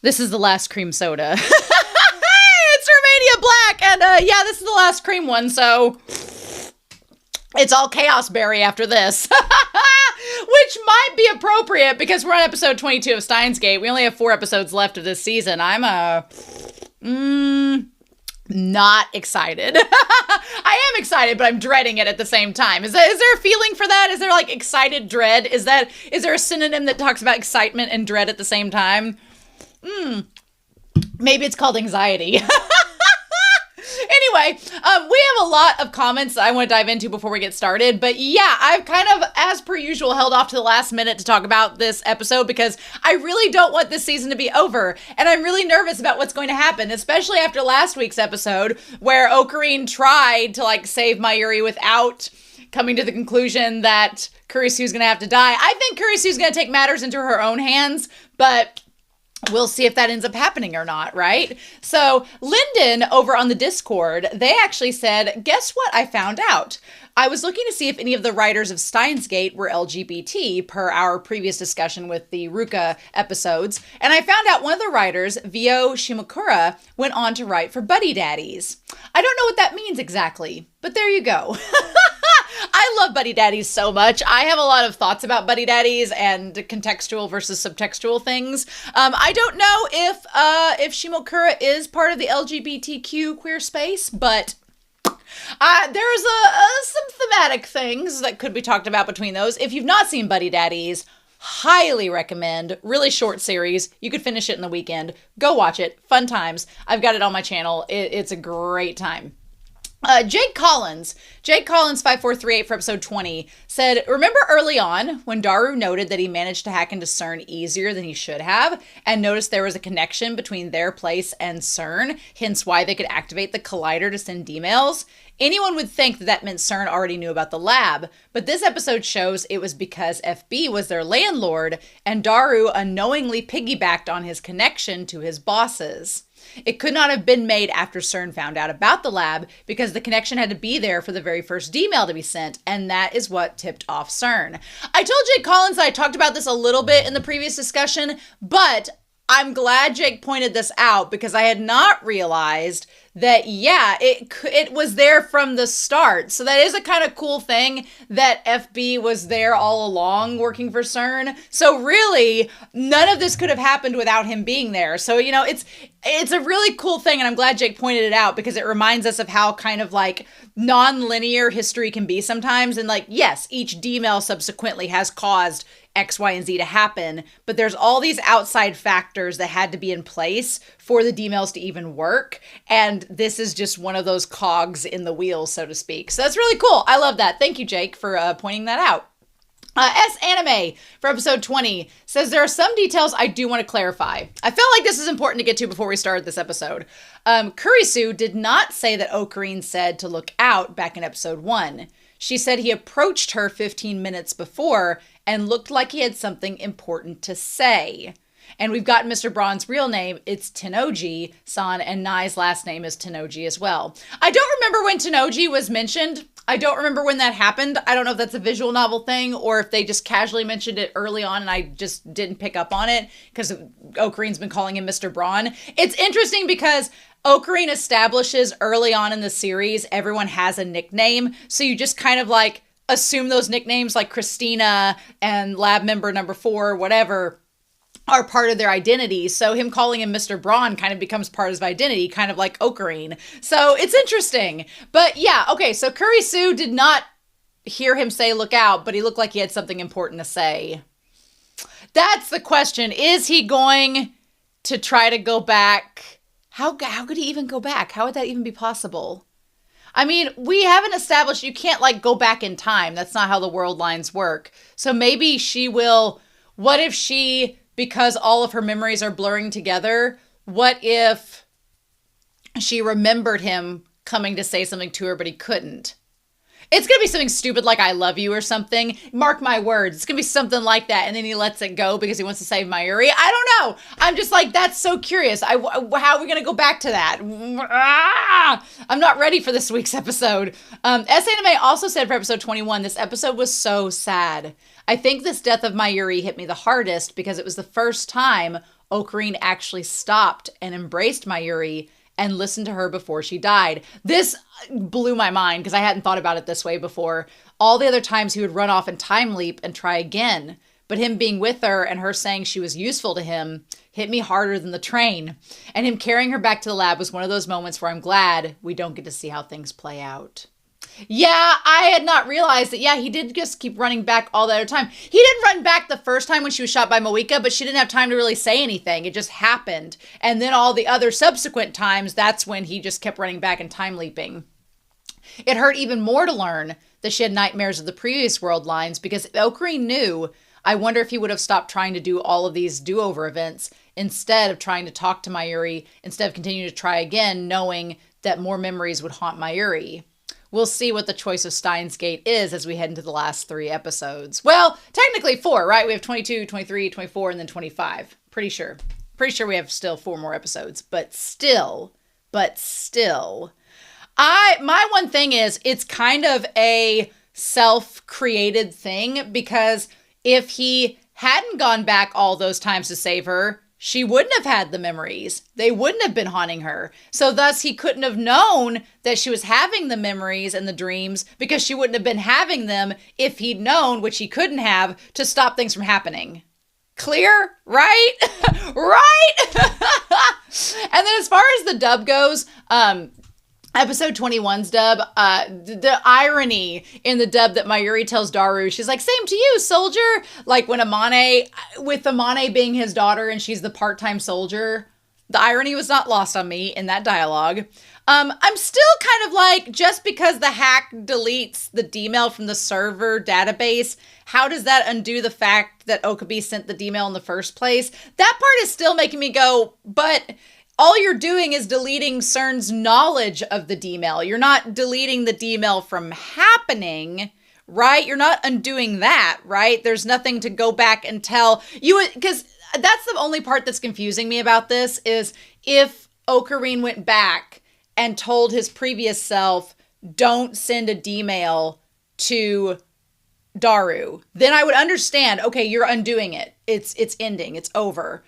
This is the last cream soda. It's Romania Black, and yeah, this is the last cream one, so it's all Chaos Berry after this. Which might be appropriate because we're on episode 22 of Steins Gate. We only have 4 episodes left of this season. I'm not excited. I am excited, but I'm dreading it at the same time. Is there a feeling for that? Is there like excited dread? Is there a synonym that talks about excitement and dread at the same time? Maybe it's called anxiety. Anyway, we have a lot of comments that I want to dive into before we get started. But yeah, I've kind of, as per usual, held off to the last minute to talk about this episode because I really don't want this season to be over. And I'm really nervous about what's going to happen, especially after last week's episode where Okarin tried to like save Mayuri without coming to the conclusion that Kurisu's going to have to die. I think Kurisu's going to take matters into her own hands, but we'll see if that ends up happening or not, right? So Lyndon over on the Discord, they actually said, guess what I found out? I was looking to see if any of the writers of Steins Gate were LGBT per our previous discussion with the Ruka episodes. And I found out one of the writers, Vio Shimokura, went on to write for Buddy Daddies. I don't know what that means exactly, but there you go. I love Buddy Daddies so much. I have a lot of thoughts about Buddy Daddies and contextual versus subtextual things. I don't know if Shimokura is part of the LGBTQ queer space, but there's some thematic things that could be talked about between those. If you've not seen Buddy Daddies, highly recommend. Really short series. You could finish it in the weekend. Go watch it. Fun times. I've got it on my channel. It's a great time. Jake Collins 5438 for episode 20 said, remember early on when Daru noted that he managed to hack into CERN easier than he should have and noticed there was a connection between their place and CERN, hence why they could activate the collider to send emails? Anyone would think that meant CERN already knew about the lab, but this episode shows it was because FB was their landlord and Daru unknowingly piggybacked on his connection to his bosses. It could not have been made after CERN found out about the lab because the connection had to be there for the very first email to be sent, and that is what tipped off CERN. I told Jake Collins that I talked about this a little bit in the previous discussion, but I'm glad Jake pointed this out because I had not realized that, yeah, it was there from the start. So that is a kind of cool thing that FB was there all along working for CERN. So really, none of this could have happened without him being there. So, you know, it's a really cool thing, and I'm glad Jake pointed it out because it reminds us of how kind of like non-linear history can be sometimes. And like, yes, each D-mail subsequently has caused X, Y, and Z to happen, but there's all these outside factors that had to be in place for the D-mails to even work, and this is just one of those cogs in the wheel, so to speak. So that's really cool. I love that. Thank you, Jake, for pointing that out. S-Anime for episode 20 says, there are some details I do want to clarify. I felt like this is important to get to before we started this episode. Kurisu did not say that Okarin said to look out back in episode 1. She said he approached her 15 minutes before and looked like he had something important to say. And we've got Mr. Braun's real name. It's Tennoji-san, and Nai's last name is Tennoji as well. I don't remember when Tennoji was mentioned. I don't remember when that happened. I don't know if that's a visual novel thing or if they just casually mentioned it early on and I just didn't pick up on it because Okarin's been calling him Mr. Braun. It's interesting because Okarin establishes early on in the series everyone has a nickname. So you just kind of like assume those nicknames like Christina and lab member number 4, whatever, are part of their identity. So him calling him Mr. Braun kind of becomes part of his identity, kind of like Okarin. So it's interesting. But yeah, okay, so Kurisu did not hear him say look out, but he looked like he had something important to say. That's the question. Is he going to try to go back? How could he even go back? How would that even be possible? I mean, we haven't established you can't like go back in time. That's not how the world lines work. So maybe she will, what if she, because all of her memories are blurring together, what if she remembered him coming to say something to her, but he couldn't? It's going to be something stupid like I love you or something. Mark my words. It's going to be something like that. And then he lets it go because he wants to save Mayuri. I don't know. I'm just like, that's so curious. How are we going to go back to that? I'm not ready for this week's episode. S-Anime also said for episode 21, this episode was so sad. I think this death of Mayuri hit me the hardest because it was the first time Okarin actually stopped and embraced Mayuri and listened to her before she died. This blew my mind because I hadn't thought about it this way before. All the other times he would run off and time leap and try again. But him being with her and her saying she was useful to him hit me harder than the train. And him carrying her back to the lab was one of those moments where I'm glad we don't get to see how things play out. Yeah, I had not realized that, yeah, he did just keep running back all the other time. He didn't run back the first time when she was shot by Moika, but she didn't have time to really say anything. It just happened. And then all the other subsequent times, that's when he just kept running back and time leaping. It hurt even more to learn that she had nightmares of the previous world lines because Okarin knew. I wonder if he would have stopped trying to do all of these do-over events instead of trying to talk to Mayuri, instead of continuing to try again, knowing that more memories would haunt Mayuri. We'll see what the choice of Steins Gate is as we head into the last 3 episodes. Well, technically 4, right? We have 22, 23, 24, and then 25. Pretty sure. Pretty sure we have still 4 more episodes. But still. My one thing is, it's kind of a self-created thing because if he hadn't gone back all those times to save her, she wouldn't have had the memories. They wouldn't have been haunting her. So thus he couldn't have known that she was having the memories and the dreams because she wouldn't have been having them if he'd known, which he couldn't have, to stop things from happening. Clear? Right? Right? And then as far as the dub goes, episode 21's dub, the irony in the dub that Mayuri tells Daru, she's like, same to you, soldier. Like when with Amane being his daughter and she's the part-time soldier, the irony was not lost on me in that dialogue. I'm still kind of like, just because the hack deletes the D-mail from the server database, how does that undo the fact that Okabe sent the D-mail in the first place? That part is still making me go, but all you're doing is deleting CERN's knowledge of the D-mail. You're not deleting the D-mail from happening, right? You're not undoing that, right? There's nothing to go back and tell you, because that's the only part that's confusing me about this, is if Okarin went back and told his previous self, don't send a D-mail to Daru, then I would understand, okay, you're undoing it. It's ending. It's over.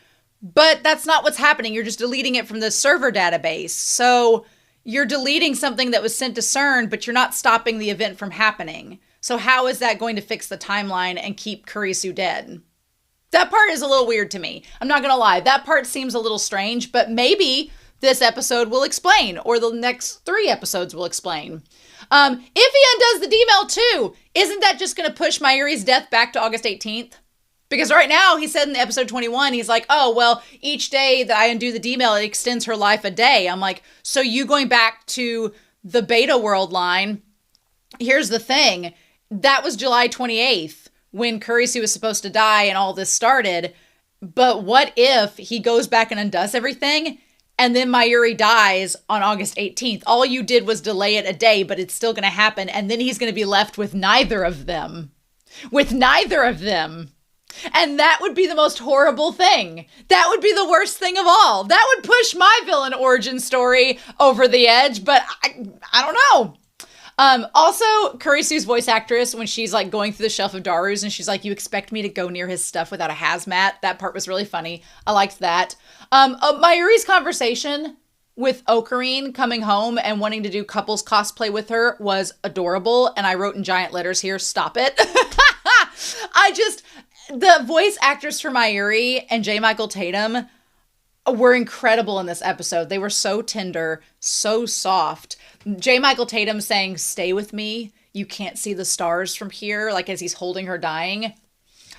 But that's not what's happening. You're just deleting it from the server database. So you're deleting something that was sent to CERN, but you're not stopping the event from happening. So how is that going to fix the timeline and keep Kurisu dead? That part is a little weird to me. I'm not going to lie. That part seems a little strange, but maybe this episode will explain, or the next 3 episodes will explain. If he undoes the D-mail too, isn't that just going to push Mayuri's death back to August 18th? Because right now, he said in episode 21, he's like, oh, well, each day that I undo the D-mail, it extends her life a day. I'm like, so you going back to the beta world line, here's the thing. That was July 28th when Kurisu was supposed to die and all this started. But what if he goes back and undoes everything and then Mayuri dies on August 18th? All you did was delay it a day, but it's still going to happen. And then he's going to be left with neither of them. And that would be the most horrible thing. That would be the worst thing of all. That would push my villain origin story over the edge, but I don't know. Also, Kurisu's voice actress, when she's like going through the shelf of Daru's and she's like, you expect me to go near his stuff without a hazmat? That part was really funny. I liked that. Mayuri's conversation with Okarin coming home and wanting to do couples cosplay with her was adorable. And I wrote in giant letters here, stop it. The voice actors for Mayuri and J. Michael Tatum were incredible in this episode. They were so tender, so soft. J. Michael Tatum saying, stay with me. You can't see the stars from here, like as he's holding her dying.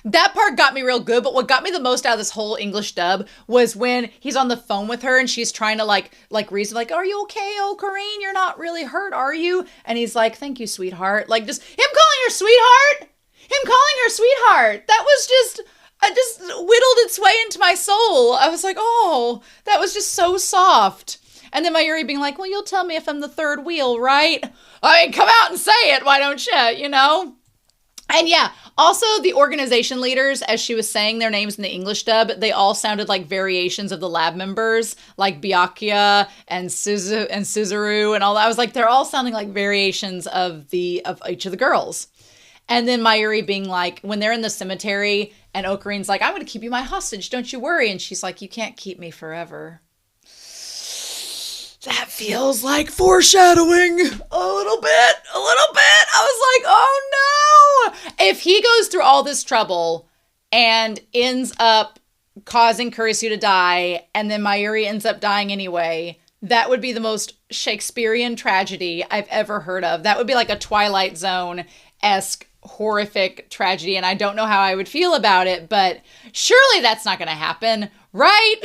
That part got me real good, but what got me the most out of this whole English dub was when he's on the phone with her and she's trying to like reason, like, are you okay, Okarin? You're not really hurt, are you? And he's like, thank you, sweetheart. Like, just him calling her sweetheart. That was just whittled its way into my soul. I was like, oh, that was just so soft. And then Mayuri being like, well, you'll tell me if I'm the third wheel, right? I mean, come out and say it. Why don't you? You know? And yeah, also the organization leaders, as she was saying their names in the English dub, they all sounded like variations of the lab members, like Byakuya and Suzaru and all that. I was like, they're all sounding like variations of each of the girls. And then Mayuri being like, when they're in the cemetery and Okarin's like, I'm going to keep you my hostage, don't you worry. And she's like, you can't keep me forever. That feels like foreshadowing a little bit. I was like, oh no. If he goes through all this trouble and ends up causing Kurisu to die, and then Mayuri ends up dying anyway, that would be the most Shakespearean tragedy I've ever heard of. That would be like a Twilight Zone-esque horrific tragedy, and I don't know how I would feel about it, but surely that's not going to happen, right?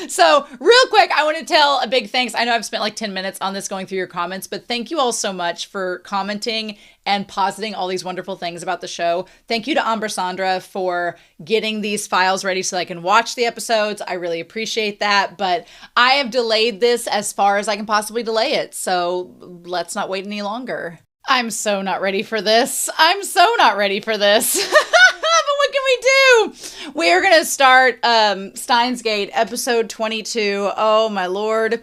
So real quick, I want to tell a big thanks. I know I've spent like 10 minutes on this going through your comments, but thank you all so much for commenting and positing all these wonderful things about the show. Thank you to Ambersandra for getting these files ready so I can watch the episodes. I really appreciate that, but I have delayed this as far as I can possibly delay it. So let's not wait any longer. I'm so not ready for this. But what can we do? We're going to start Steins Gate, episode 22. Oh, my Lord.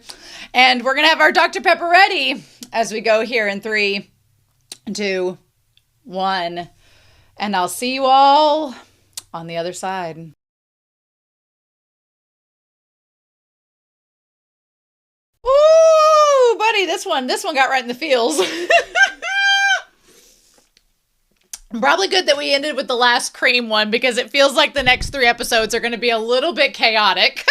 And we're going to have our Dr. Pepper ready as we go here in 3, 2, 1. And I'll see you all on the other side. Ooh, buddy, this one got right in the feels. Probably good that we ended with the last cream one because it feels like the next 3 episodes are going to be a little bit chaotic.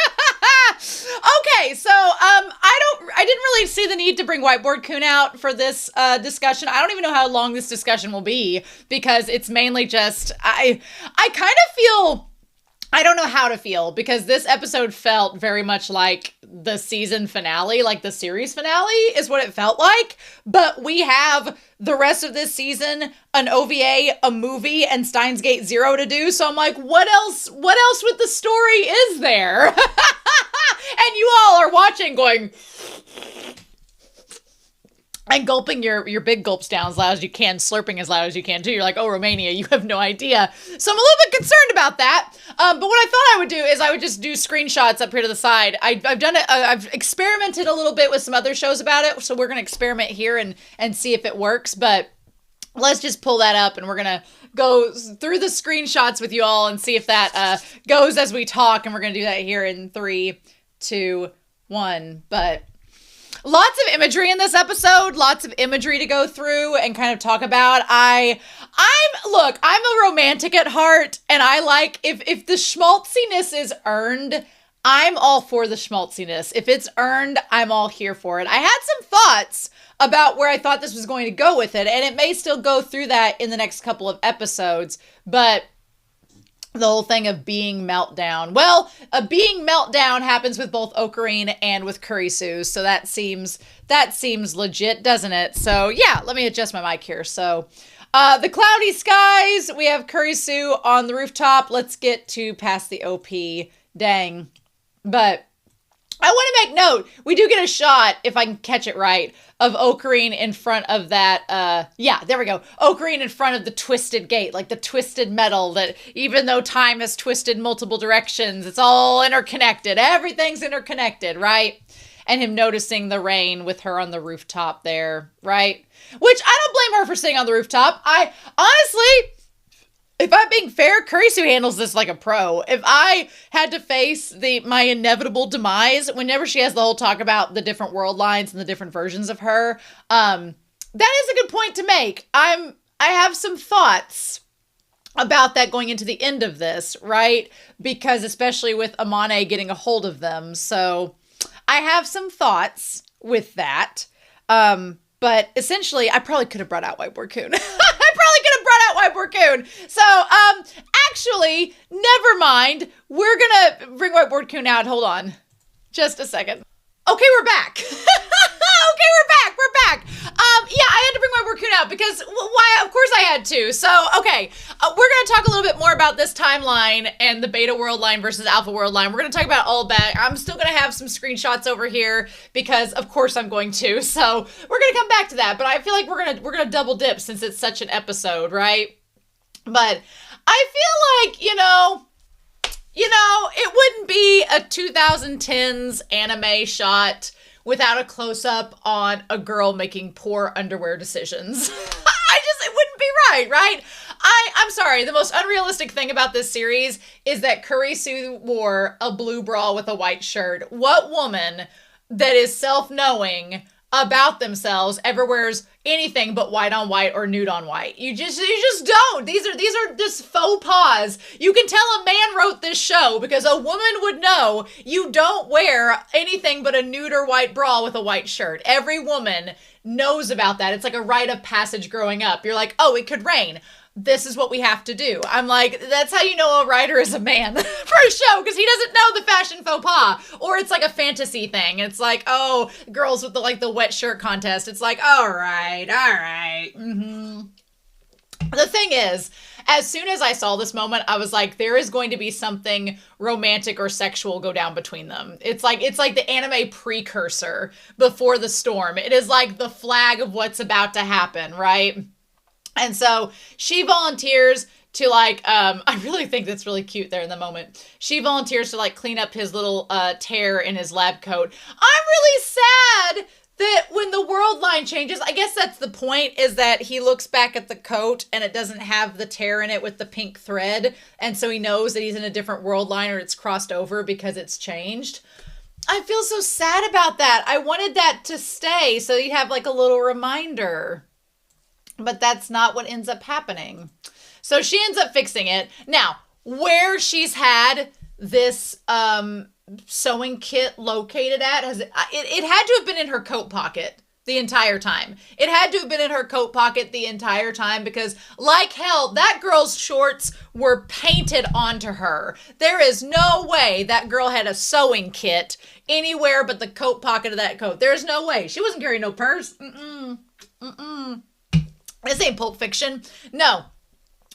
Okay, so I didn't really see the need to bring Whiteboard Kun out for this discussion. I don't even know how long this discussion will be because it's mainly just I kind of feel I don't know how to feel because this episode felt very much like the season finale, like the series finale is what it felt like. But we have the rest of this season, an OVA, a movie, and Steins Gate 0 to do. So I'm like, what else with the story is there? And you all are watching going and gulping your big gulps down as loud as you can, slurping as loud as you can too. You're like, oh, Romania, you have no idea. So I'm a little bit concerned about that. But what I thought I would do is I would just do screenshots up here to the side. I've done it. I've experimented a little bit with some other shows about it. So we're going to experiment here and see if it works. But let's just pull that up and we're going to go through the screenshots with you all and see if that goes as we talk. And we're going to do that here in 3, 2, 1. But lots of imagery in this episode, lots of imagery to go through and kind of talk about. I'm a romantic at heart, and I like, if the schmaltziness is earned, I'm all for the schmaltziness. If it's earned, I'm all here for it. I had some thoughts about where I thought this was going to go with it, and it may still go through that in the next couple of episodes, but the whole thing of being meltdown. Well, a being meltdown happens with both Okarin and with Kurisu, so that seems legit, doesn't it? So yeah, let me adjust my mic here. So the cloudy skies, we have Kurisu on the rooftop. Let's get to past the OP. Dang. But I want to make note, we do get a shot, if I can catch it right, of Okarin in front of that, yeah, there we go. Okarin in front of the twisted gate, like the twisted metal that even though time has twisted multiple directions, it's all interconnected. Everything's interconnected, right? And him noticing the rain with her on the rooftop there, right? Which I don't blame her for sitting on the rooftop. I honestly, if I'm being fair, Kurisu handles this like a pro. If I had to face my inevitable demise, whenever she has the whole talk about the different world lines and the different versions of her, that is a good point to make. I have some thoughts about that going into the end of this, right? Because especially with Amane getting a hold of them. So I have some thoughts with that. But essentially, I probably could have brought out Whiteboard Kun. So, actually, never mind. We're gonna bring Whiteboard Kun out. Hold on. Just a second. Okay, we're back. We're back. Yeah, I had to bring my raccoon out because why? Of course I had to. So, okay, we're going to talk a little bit more about this timeline and the beta world line versus alpha world line. We're going to talk about all that. I'm still going to have some screenshots over here because, of course, I'm going to. So we're going to come back to that. But I feel like we're gonna double dip since it's such an episode, right? But I feel like, it wouldn't be a 2010s anime shot without a close-up on a girl making poor underwear decisions. It wouldn't be right? I'm sorry, the most unrealistic thing about this series is that Kurisu wore a blue bra with a white shirt. What woman that is self-knowing about themselves ever wears anything but white on white or nude on white? You just don't. These are just faux pas. You can tell a man wrote this show because a woman would know you don't wear anything but a nude or white bra with a white shirt. Every woman knows about that. It's like a rite of passage growing up. You're like, oh, it could rain. This is what we have to do. I'm like, that's how you know a writer is a man for a show, because he doesn't know the fashion faux pas. Or it's like a fantasy thing. It's like, oh, girls with the wet shirt contest. It's like, all right. Mm-hmm. The thing is, as soon as I saw this moment, I was like, there is going to be something romantic or sexual go down between them. It's like the anime precursor before the storm. It is like the flag of what's about to happen, right? And so she volunteers to I really think that's really cute there in the moment. She volunteers to clean up his little tear in his lab coat. I'm really sad that when the world line changes, I guess that's the point, is that he looks back at the coat and it doesn't have the tear in it with the pink thread. And so he knows that he's in a different world line or it's crossed over because it's changed. I feel so sad about that. I wanted that to stay so you have a little reminder. But that's not what ends up happening. So she ends up fixing it. Now, where she's had this sewing kit located at, it had to have been in her coat pocket the entire time. It had to have been in her coat pocket the entire time because, like hell, that girl's shorts were painted onto her. There is no way that girl had a sewing kit anywhere but the coat pocket of that coat. There's no way. She wasn't carrying no purse. This ain't Pulp Fiction. No.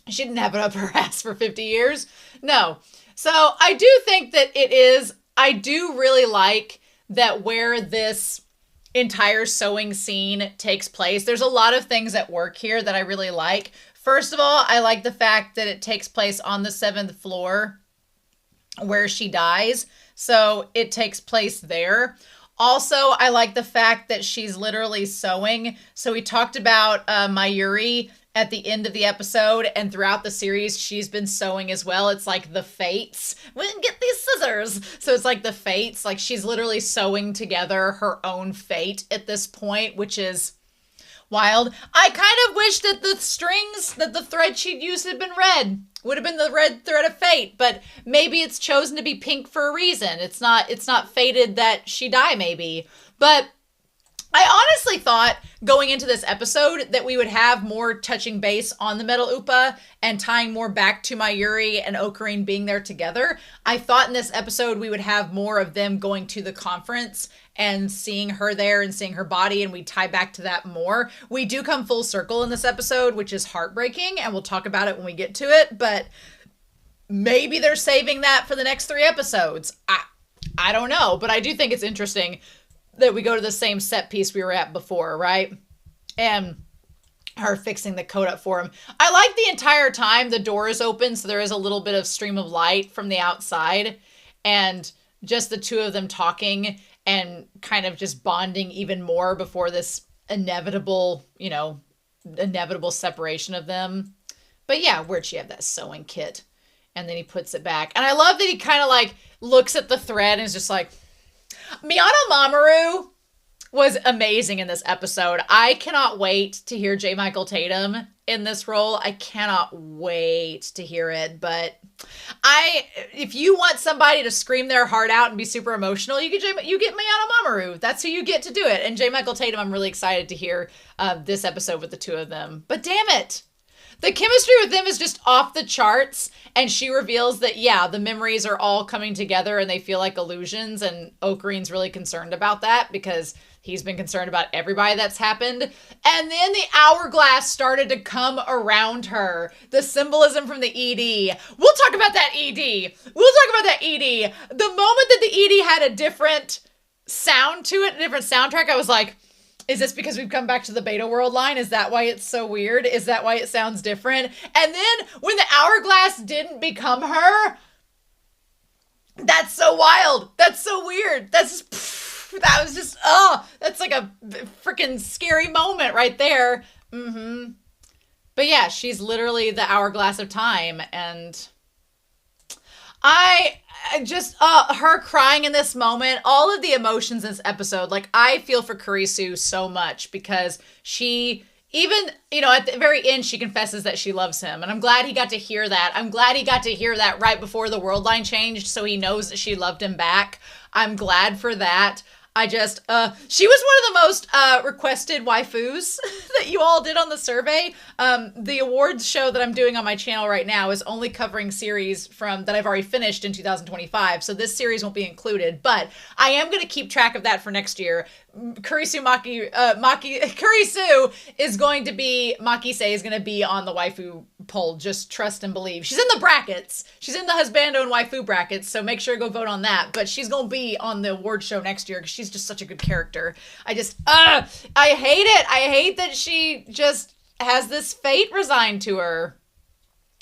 She didn't have it up her ass for 50 years. No. So I do think that I do really like that where this entire sewing scene takes place. There's a lot of things at work here that I really like. First of all, I like the fact that it takes place on the 7th floor where she dies. So it takes place there. Also, I like the fact that she's literally sewing. So we talked about Mayuri at the end of the episode, and throughout the series, she's been sewing as well. It's like the fates. We can get these scissors. So it's like the fates. Like she's literally sewing together her own fate at this point, which is wild. I kind of wish that the thread she'd used had been red. Would have been the red thread of fate, but maybe it's chosen to be pink for a reason. It's not fated that she die, maybe. But I honestly thought going into this episode that we would have more touching base on the Metal Upa and tying more back to Mayuri and Okarin being there together. I thought in this episode we would have more of them going to the conference and seeing her there and seeing her body, and we tie back to that more. We do come full circle in this episode, which is heartbreaking, and we'll talk about it when we get to it, but maybe they're saving that for the next 3 episodes. I don't know, but I do think it's interesting that we go to the same set piece we were at before, right? And her fixing the coat up for him. I like the entire time the door is open, so there is a little bit of stream of light from the outside, and just the two of them talking and kind of just bonding even more before this inevitable separation of them. But yeah, where'd she have that sewing kit? And then he puts it back. And I love that he kind of looks at the thread and is just like, Miyano Mamoru was amazing in this episode. I cannot wait to hear J. Michael Tatum in this role. I cannot wait to hear it. But if you want somebody to scream their heart out and be super emotional, you get Miyano Mamoru. That's who you get to do it. And J. Michael Tatum, I'm really excited to hear this episode with the two of them. But damn it, The chemistry with them is just off the charts. And she reveals that, yeah, the memories are all coming together and they feel like illusions. And Okarin's really concerned about that because he's been concerned about everybody that's happened. And then the hourglass started to come around her. The symbolism from the ED. We'll talk about that ED. The moment that the ED had a different sound to it, a different soundtrack, I was like, is this because we've come back to the Beta World line? Is that why it's so weird? Is that why it sounds different? And then when the hourglass didn't become her, that's so wild. That's so weird. That was just, that's like a freaking scary moment right there. But yeah, she's literally the hourglass of time. And I just, her crying in this moment, all of the emotions in this episode, like, I feel for Kurisu so much because she, even, at the very end, she confesses that she loves him. And I'm glad he got to hear that. I'm glad he got to hear that right before the world line changed, so he knows that she loved him back. I'm glad for that. I just, she was one of the most requested waifus that you all did on the survey. The awards show that I'm doing on my channel right now is only covering series that I've already finished in 2025. So this series won't be included, but I am going to keep track of that for next year. Kurisu is going to be, Makise is going to be on the waifu poll. Just trust and believe. She's in the brackets. She's in the husbando and waifu brackets, so make sure to go vote on that. But she's going to be on the award show next year because she's just such a good character. I hate it. I hate that she just has this fate resigned to her.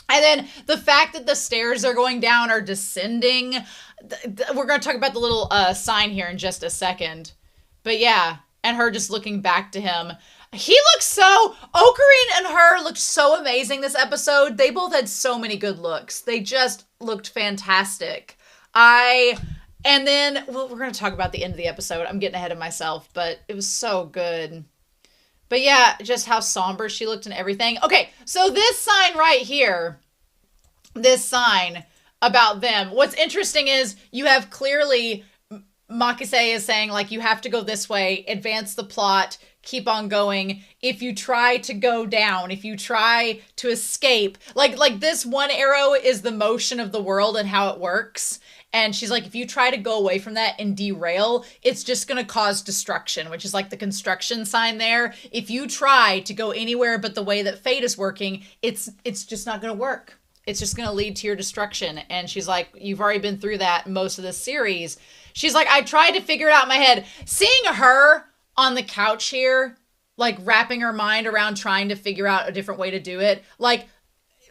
And then the fact that the stairs are going down are descending. We're going to talk about the little sign here in just a second. But yeah, and her just looking back to him. Okarin and her looked so amazing this episode. They both had so many good looks. They just looked fantastic. We're going to talk about the end of the episode. I'm getting ahead of myself, but it was so good. But yeah, just how somber she looked and everything. Okay, so this sign right here, this sign about them. What's interesting is you have clearly, Makise is saying, like, you have to go this way, advance the plot, keep on going. If you try to go down, if you try to escape, like this one arrow is the motion of the world and how it works. And she's like, if you try to go away from that and derail, it's just going to cause destruction, which is like the construction sign there. If you try to go anywhere but the way that fate is working, it's just not going to work. It's just going to lead to your destruction. And she's like, you've already been through that most of this series. She's like, I tried to figure it out in my head. Seeing her on the couch here, like wrapping her mind around trying to figure out a different way to do it. Like,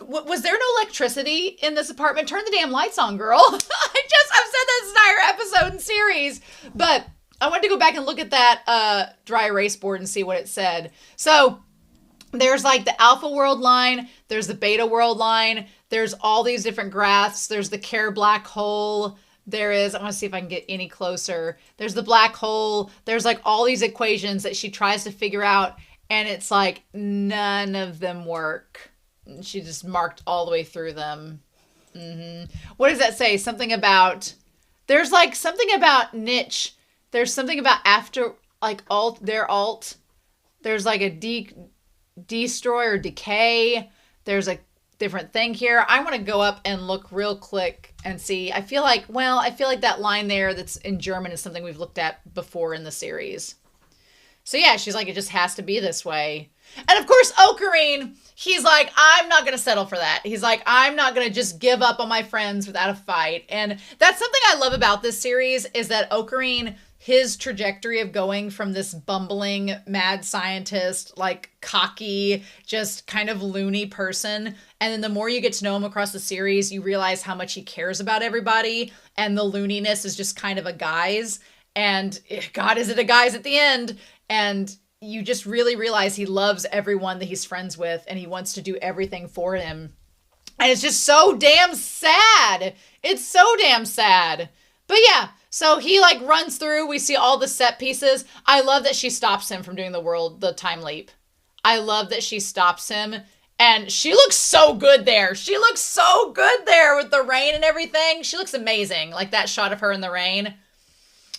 was there no electricity in this apartment? Turn the damn lights on, girl. I've said that this entire episode and series. But I wanted to go back and look at that dry erase board and see what it said. So there's like the alpha world line. There's the beta world line. There's all these different graphs. There's the Care black hole. There is, I want to see if I can get any closer. There's the black hole. There's like all these equations that she tries to figure out. And it's like none of them work. She just marked all the way through them. What does that say? Something about, there's like something about niche. There's something about after, like alt, their alt. There's like a destroy or decay. There's a different thing here. I want to go up and look real quick and see. I feel like that line there that's in German is something we've looked at before in the series. So yeah, she's like, it just has to be this way. And of course, Okarin, he's like, I'm not going to settle for that. He's like, I'm not going to just give up on my friends without a fight. And that's something I love about this series is that Okarin, his trajectory of going from this bumbling mad scientist, like cocky, just kind of loony person. And then the more you get to know him across the series, you realize how much he cares about everybody. And the looniness is just kind of a guise. And God, is it a guise at the end? And you just really realize he loves everyone that he's friends with and he wants to do everything for him. And it's just so damn sad. It's so damn sad. But yeah, so he like runs through. We see all the set pieces. I love that she stops him from doing the time leap. I love that she stops him. And she looks so good there. She looks so good there with the rain and everything. She looks amazing. Like that shot of her in the rain.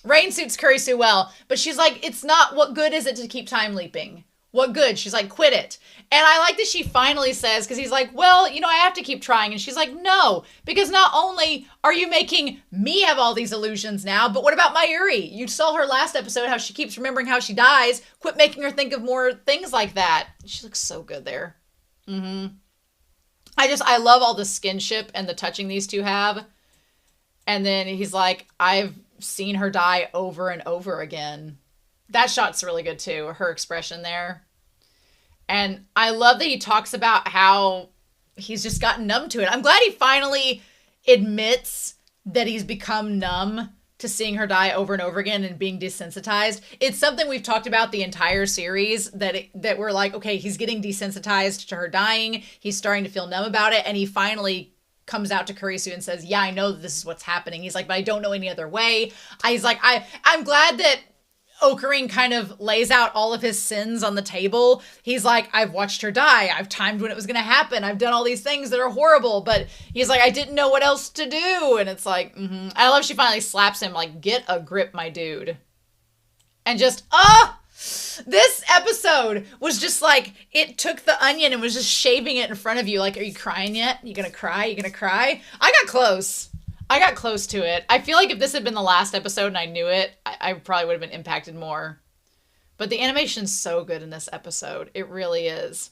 Rain suits Kurisu well, but she's like, it's not, what good is it to keep time leaping? What good? She's like, quit it. And I like that she finally says, because he's like, well, I have to keep trying. And she's like, no, because not only are you making me have all these illusions now, but what about Mayuri? You saw her last episode, how she keeps remembering how she dies. Quit making her think of more things like that. She looks so good there. I love all the skinship and the touching these two have. And then he's like, I've seen her die over and over again. That shot's really good too. Her expression there. And I love that he talks about how he's just gotten numb to it. I'm glad he finally admits that he's become numb to seeing her die over and over again and being desensitized. It's something we've talked about the entire series, that we're like, okay, he's getting desensitized to her dying. He's starting to feel numb about it. And he finally comes out to Kurisu and says, yeah, I know that this is what's happening. He's like, but I don't know any other way. He's like, I'm glad that Okarin kind of lays out all of his sins on the table. He's like, I've watched her die. I've timed when it was going to happen. I've done all these things that are horrible. But he's like, I didn't know what else to do. And it's like, I love she finally slaps him like, get a grip, my dude. And just, this episode was just like, it took the onion and was just shaving it in front of you. Like, are you crying yet? You gonna cry? You gonna cry? I got close to it. I feel like if this had been the last episode and I knew it, I probably would have been impacted more. But the animation's so good in this episode. It really is.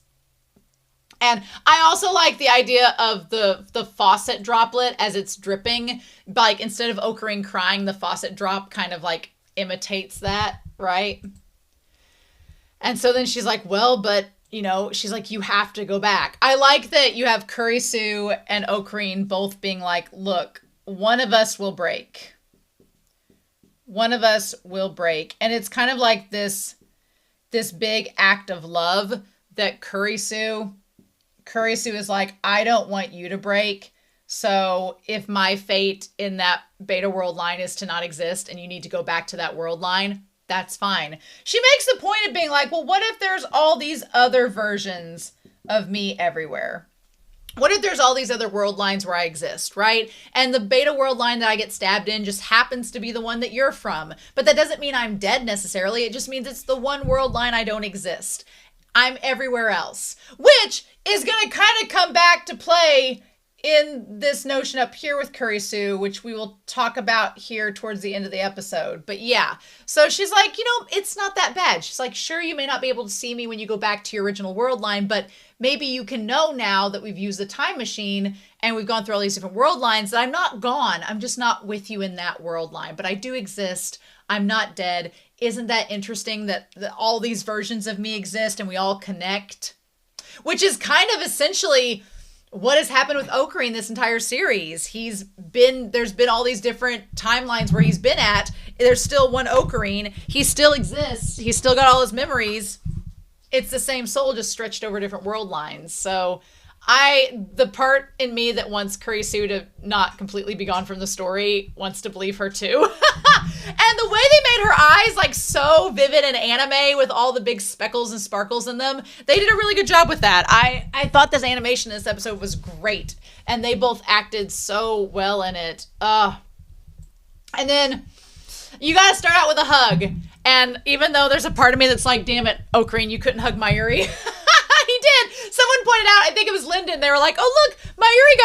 And I also like the idea of the faucet droplet as it's dripping. Like, instead of Okarin crying, the faucet drop kind of like imitates that, right? And so then she's like, well, but, she's like, you have to go back. I like that you have Kurisu and Okarin both being like, look, one of us will break. One of us will break. And it's kind of like this big act of love that Kurisu is like, I don't want you to break. So if my fate in that beta world line is to not exist and you need to go back to that world line, that's fine. She makes the point of being like, well, what if there's all these other versions of me everywhere? What if there's all these other world lines where I exist, right? And the beta world line that I get stabbed in just happens to be the one that you're from. But that doesn't mean I'm dead necessarily. It just means it's the one world line I don't exist. I'm everywhere else, which is going to kind of come back to play in this notion up here with Kurisu, which we will talk about here towards the end of the episode. But yeah, so she's like, it's not that bad. She's like, sure, you may not be able to see me when you go back to your original world line, but maybe you can know now that we've used the time machine and we've gone through all these different world lines that I'm not gone. I'm just not with you in that world line, but I do exist. I'm not dead. Isn't that interesting that all these versions of me exist and we all connect? Which is kind of essentially what has happened with Okarin this entire series. There's been all these different timelines where he's been at. There's still one Okarin. He still exists. He's still got all his memories. It's the same soul, just stretched over different world lines. So the part in me that wants Kurisu to not completely be gone from the story wants to believe her too. And the way they made her eyes like so vivid and anime with all the big speckles and sparkles in them, they did a really good job with that. I thought this animation in this episode was great. And they both acted so well in it. And then you gotta start out with a hug. And even though there's a part of me that's like, damn it, Okarin, you couldn't hug Mayuri. He did. Someone pointed out, I think it was Lyndon, they were like, oh look, Mayuri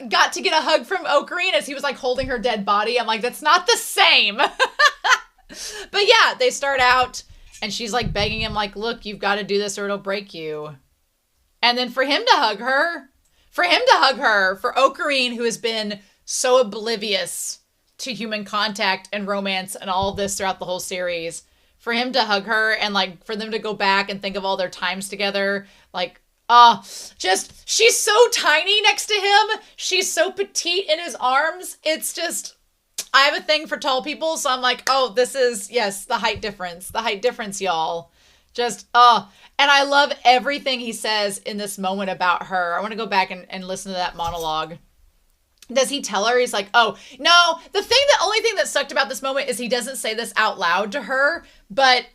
got to get a hug from Okarin as he was like holding her dead body. I'm like, that's not the same. But yeah, they start out and she's like begging him like, look, you've got to do this or it'll break you. And then for him to hug her, for Okarin, who has been so oblivious to human contact and romance and all of this throughout the whole series, for him to hug her and like for them to go back and think of all their times together, like, she's so tiny next to him. She's so petite in his arms. It's just, I have a thing for tall people. So I'm like, oh, this is, yes, the height difference, y'all. Just, and I love everything he says in this moment about her. I want to go back and listen to that monologue. Does he tell her? He's like, oh, no, the only thing that sucked about this moment is he doesn't say this out loud to her, but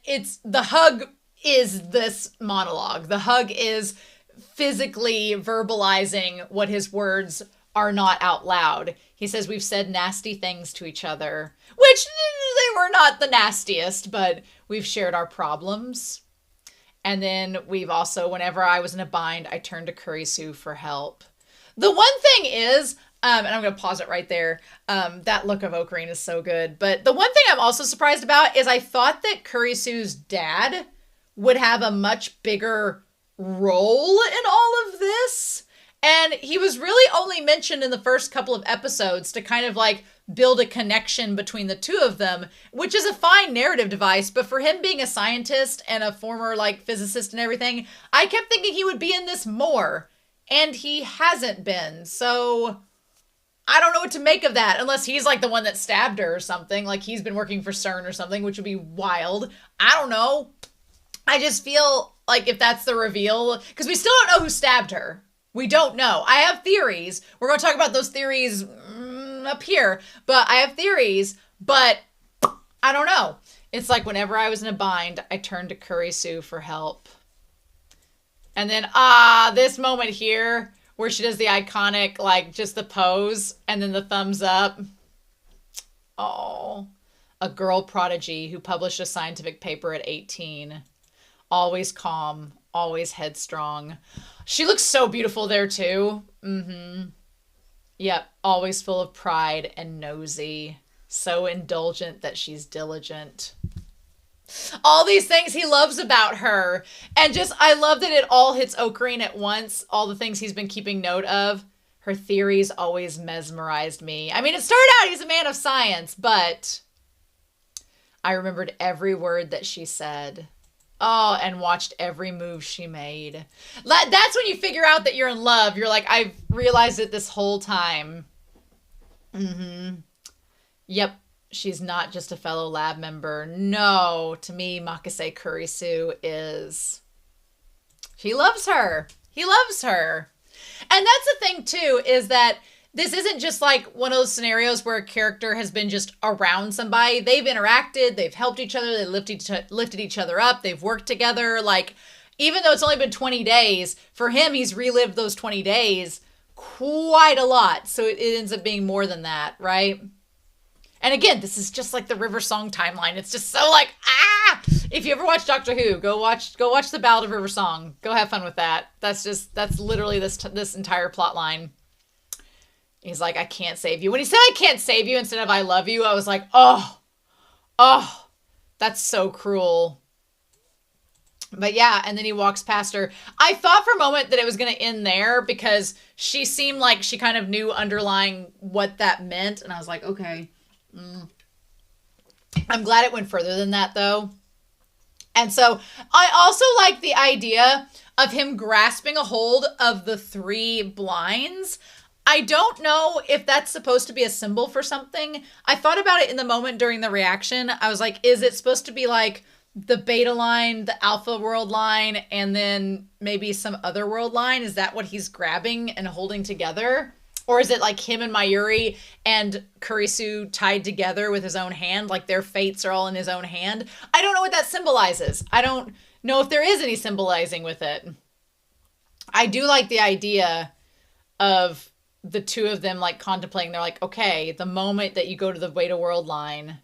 the hug is this monologue. The hug is physically verbalizing what his words are not out loud. He says, we've said nasty things to each other, which they were not the nastiest, but we've shared our problems. And then we've also, whenever I was in a bind, I turned to Kurisu for help. The one thing is, and I'm going to pause it right there. That look of Okarin is so good. But the one thing I'm also surprised about is I thought that Kurisu's dad would have a much bigger role in all of this. And he was really only mentioned in the first couple of episodes to kind of like build a connection between the two of them, which is a fine narrative device. But for him being a scientist and a former like physicist and everything, I kept thinking he would be in this more. And he hasn't been. So I don't know what to make of that, unless he's like the one that stabbed her or something. Like he's been working for CERN or something, which would be wild. I don't know. I just feel like if that's the reveal, because we still don't know who stabbed her. We don't know. I have theories. We're going to talk about those theories up here. But I have theories, but I don't know. It's like whenever I was in a bind, I turned to Kurisu for help. And then, this moment here where she does the iconic, like, just the pose and then the thumbs up. Oh, a girl prodigy who published a scientific paper at 18. Always calm, always headstrong. She looks so beautiful there, too. Yep, always full of pride and nosy. So indulgent that she's diligent. All these things he loves about her. And just, I love that it all hits Okarin at once. All the things he's been keeping note of. Her theories always mesmerized me. I mean, it started out he's a man of science, but I remembered every word that she said. Oh, and watched every move she made. That's when you figure out that you're in love. You're like, I've realized it this whole time. Yep. She's not just a fellow lab member. No, to me, Makase Kurisu is... He loves her. He loves her. And that's the thing, too, is that this isn't just like one of those scenarios where a character has been just around somebody. They've interacted. They've helped each other. They lifted each other up. They've worked together. Like, even though it's only been 20 days, for him, he's relived those 20 days quite a lot. So it ends up being more than that, right? And again, this is just like the River Song timeline. It's just so like, If you ever watch Doctor Who, go watch the Ballad of River Song. Go have fun with that. That's literally this entire plot line. He's like, I can't save you. When he said I can't save you instead of I love you, I was like, oh, that's so cruel. But yeah, and then he walks past her. I thought for a moment that it was going to end there because she seemed like she kind of knew underlying what that meant. And I was like, okay. I'm glad it went further than that, though. And so I also like the idea of him grasping a hold of the 3 blinds. I don't know if that's supposed to be a symbol for something. I thought about it in the moment during the reaction. I was like, is it supposed to be like the beta line, the alpha world line, and then maybe some other world line? Is that what he's grabbing and holding together? Or is it like him and Mayuri and Kurisu tied together with his own hand? Like their fates are all in his own hand? I don't know what that symbolizes. I don't know if there is any symbolizing with it. I do like the idea of the two of them like contemplating. They're like, okay, the moment that you go to the Beta World line,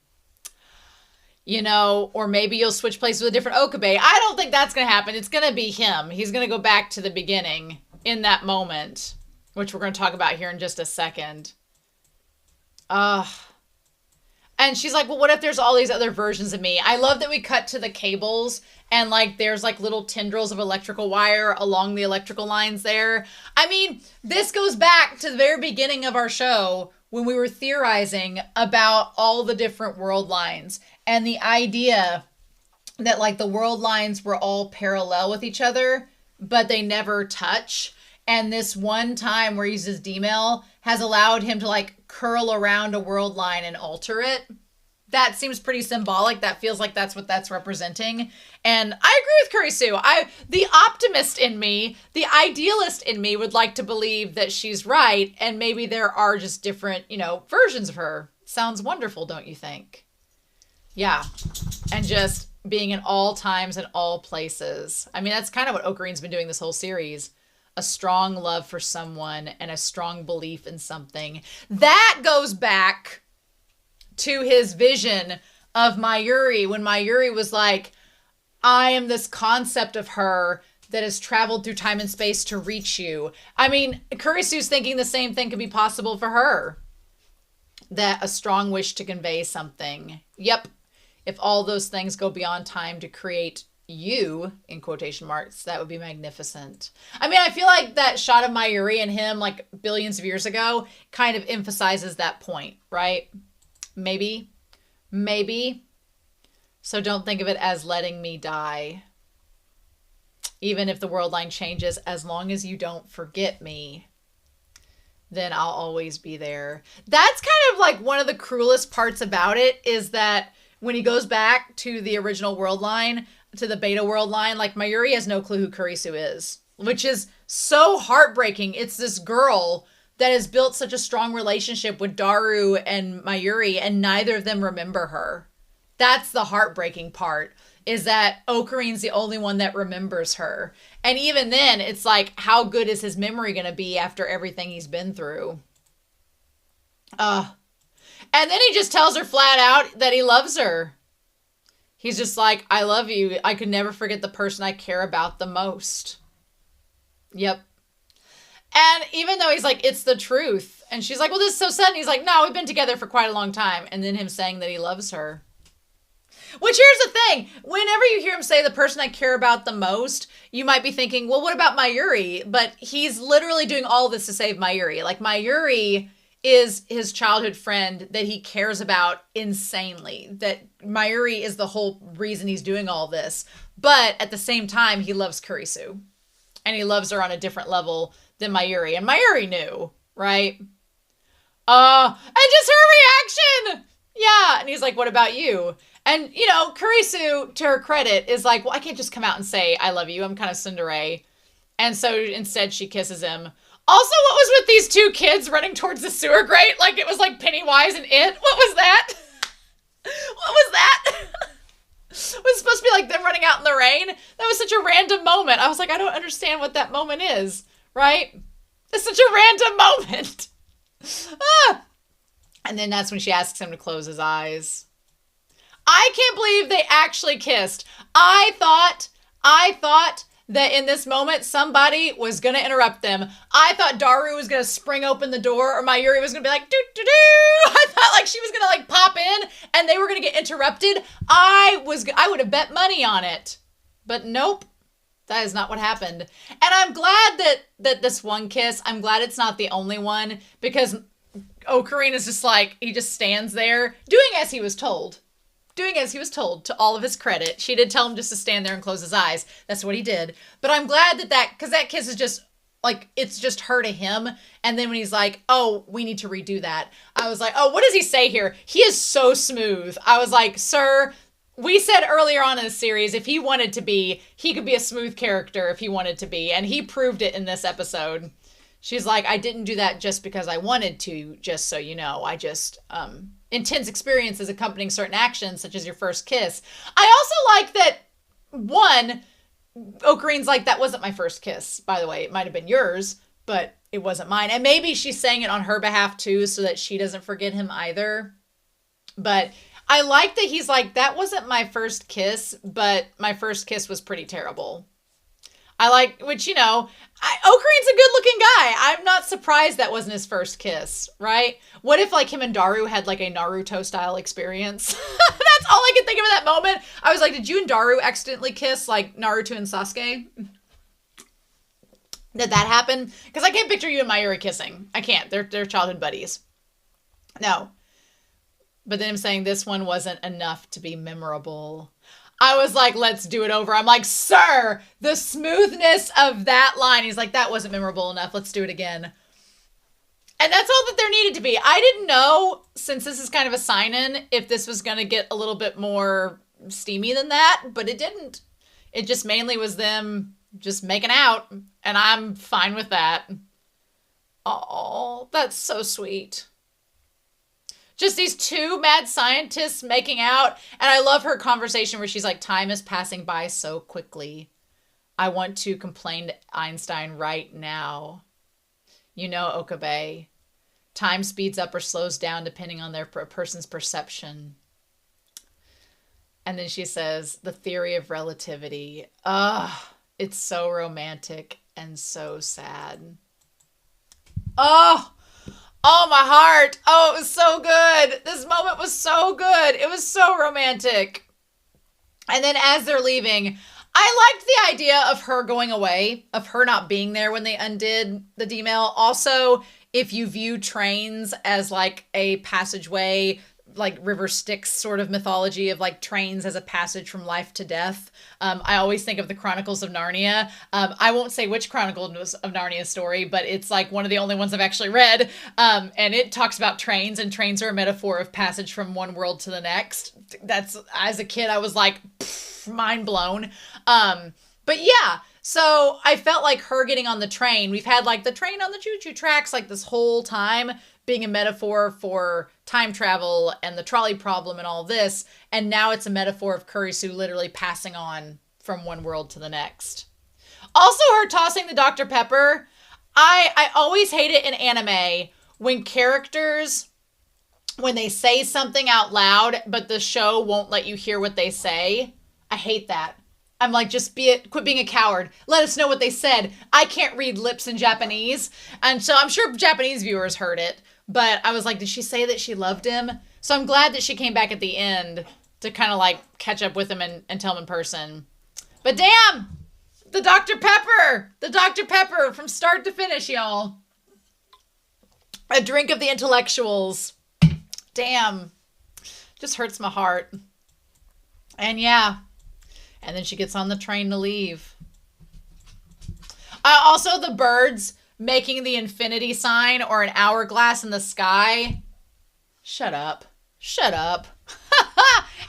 you know, or maybe you'll switch places with a different Okabe. I don't think that's going to happen. It's going to be him. He's going to go back to the beginning in that moment, which we're going to talk about here in just a second. And she's like, well, what if there's all these other versions of me? I love that we cut to the cables and like there's like little tendrils of electrical wire along the electrical lines there. I mean, this goes back to the very beginning of our show when we were theorizing about all the different world lines and the idea that like the world lines were all parallel with each other, but they never touch. And this one time where he uses D-mail has allowed him to like curl around a world line and alter it. That seems pretty symbolic. That feels like that's what that's representing. And I agree with Kurisu. The optimist in me, the idealist in me would like to believe that she's right. And maybe there are just different, you know, versions of her. Sounds wonderful, don't you think? Yeah. And just being in all times and all places. I mean, that's kind of what Okarin's been doing this whole series. A strong love for someone and a strong belief in something. That goes back to his vision of Mayuri when Mayuri was like, I am this concept of her that has traveled through time and space to reach you. I mean, Kurisu's thinking the same thing could be possible for her. That a strong wish to convey something. Yep. If all those things go beyond time to create you, in quotation marks, that would be magnificent. I mean, I feel like that shot of Mayuri and him like billions of years ago kind of emphasizes that point, right? Maybe. So don't think of it as letting me die. Even if the world line changes, as long as you don't forget me, then I'll always be there. That's kind of like one of the cruelest parts about it is that when he goes back to the original world line, to the beta world line, like Mayuri has no clue who Kurisu is, which is so heartbreaking. It's this girl that has built such a strong relationship with Daru and Mayuri, and neither of them remember her. That's the heartbreaking part, is that Okarin's the only one that remembers her. And even then, it's like, how good is his memory going to be after everything he's been through? And then he just tells her flat out that he loves her. He's just like, I love you. I could never forget the person I care about the most. Yep. And even though he's like, it's the truth. And she's like, well, this is so sudden. He's like, no, we've been together for quite a long time. And then him saying that he loves her. Which, here's the thing. Whenever you hear him say the person I care about the most, you might be thinking, well, what about Mayuri? But he's literally doing all this to save Mayuri. Like, Mayuri is his childhood friend that he cares about insanely. That Mayuri is the whole reason he's doing all this. But at the same time, he loves Kurisu. And he loves her on a different level than Mayuri. And Mayuri knew, right? And just her reaction! Yeah. And he's like, what about you? And, you know, Kurisu, to her credit, is like, well, I can't just come out and say, I love you. I'm kind of tsundere. And so instead she kisses him. Also, what was with these two kids running towards the sewer grate? Like it was like Pennywise and It. What was that? What was that? Was it supposed to be like them running out in the rain? That was such a random moment. I was like, I don't understand what that moment is, right? It's such a random moment. And then that's when she asks him to close his eyes. I can't believe they actually kissed. I thought that in this moment, somebody was going to interrupt them. I thought Daru was going to spring open the door, or Mayuri was going to be like, doo-doo-doo. I thought like she was going to like pop in and they were going to get interrupted. I would have bet money on it. But nope, that is not what happened. And I'm glad that this one kiss, I'm glad it's not the only one, because Okarin is just like, he just stands there doing as he was told. Doing as he was told, to all of his credit. She did tell him just to stand there and close his eyes. That's what he did. But I'm glad because that kiss is just, like, it's just her to him. And then when he's like, oh, we need to redo that. I was like, oh, what does he say here? He is so smooth. I was like, sir, we said earlier on in the series, if he wanted to be, he could be a smooth character if he wanted to be. And he proved it in this episode. She's like, I didn't do that just because I wanted to, just so you know. I just, intense experiences accompanying certain actions, such as your first kiss. I also like that, one, Okarin's like, that wasn't my first kiss, by the way. It might have been yours, but it wasn't mine. And maybe she's saying it on her behalf, too, so that she doesn't forget him either. But I like that he's like, that wasn't my first kiss, but my first kiss was pretty terrible. I like, which, you know, Okarin's a good looking guy. I'm not surprised that wasn't his first kiss, right? What if like him and Daru had like a Naruto style experience? That's all I could think of in that moment. I was like, did you and Daru accidentally kiss like Naruto and Sasuke? Did that happen? Because I can't picture you and Mayuri kissing. I can't. They're childhood buddies. No. But then I'm saying this one wasn't enough to be memorable. I was like, let's do it over. I'm like, sir, the smoothness of that line. He's like, that wasn't memorable enough. Let's do it again. And that's all that there needed to be. I didn't know, since this is kind of a sign-in, if this was going to get a little bit more steamy than that, but it didn't. It just mainly was them just making out, and I'm fine with that. Oh, that's so sweet. Just these two mad scientists making out. And I love her conversation where she's like, time is passing by so quickly. I want to complain to Einstein right now. You know, Okabe. Time speeds up or slows down depending on their person's perception. And then she says, the theory of relativity. Ugh, it's so romantic and so sad. Oh, oh, my heart. Oh, it was so good. This moment was so good. It was so romantic. And then as they're leaving, I liked the idea of her going away, of her not being there when they undid the D-mail. Also, if you view trains as like a passageway, like River Styx sort of mythology of like trains as a passage from life to death. I always think of the Chronicles of Narnia. I won't say which Chronicles of Narnia story, but it's like one of the only ones I've actually read. And it talks about trains, and trains are a metaphor of passage from one world to the next. That's, as a kid, I was like, mind blown. But yeah, so I felt like her getting on the train. We've had like the train on the choo-choo tracks like this whole time, being a metaphor for time travel and the trolley problem and all this. And now it's a metaphor of Kurisu literally passing on from one world to the next. Also, her tossing the Dr. Pepper. I always hate it in anime when characters, when they say something out loud, but the show won't let you hear what they say. I hate that. I'm like, just quit being a coward. Let us know what they said. I can't read lips in Japanese. And so I'm sure Japanese viewers heard it. But I was like, did she say that she loved him? So I'm glad that she came back at the end to kind of like catch up with him and tell him in person. But damn, the Dr. Pepper. The Dr. Pepper from start to finish, y'all. A drink of the intellectuals. Damn. Just hurts my heart. And yeah. And then she gets on the train to leave. Also, the birds making the infinity sign or an hourglass in the sky. Shut up. Shut up.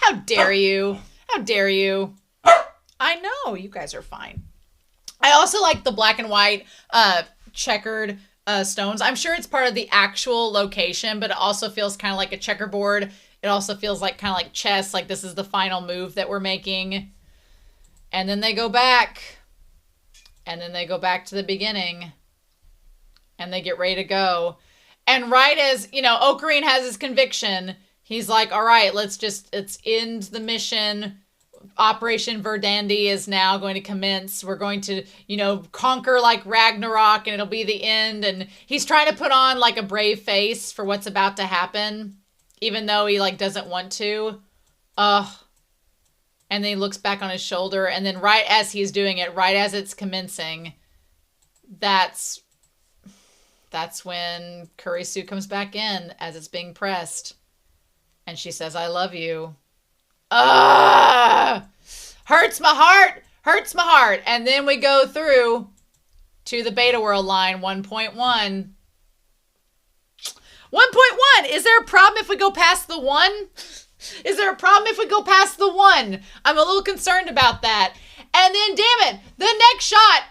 How dare you? How dare you? I know, you guys are fine. I also like the black and white checkered stones. I'm sure it's part of the actual location, but it also feels kind of like a checkerboard. It also feels like kind of like chess, like this is the final move that we're making. And then they go back. And then they go back to the beginning. And they get ready to go. And right as, Okarin has his conviction, he's like, all right, let's end the mission. Operation Verdandi is now going to commence. We're going to, conquer like Ragnarok, and it'll be the end. And he's trying to put on like a brave face for what's about to happen, even though he like doesn't want to. Ugh. And then he looks back on his shoulder, and then right as he's doing it, right as it's commencing, that's when Kurisu comes back in as it's being pressed. And she says, I love you. Hurts my heart. Hurts my heart. And then we go through to the Beta World line 1.1. 1.1. Is there a problem if we go past the 1? Is there a problem if we go past the 1? I'm a little concerned about that. And then, damn it, the next shot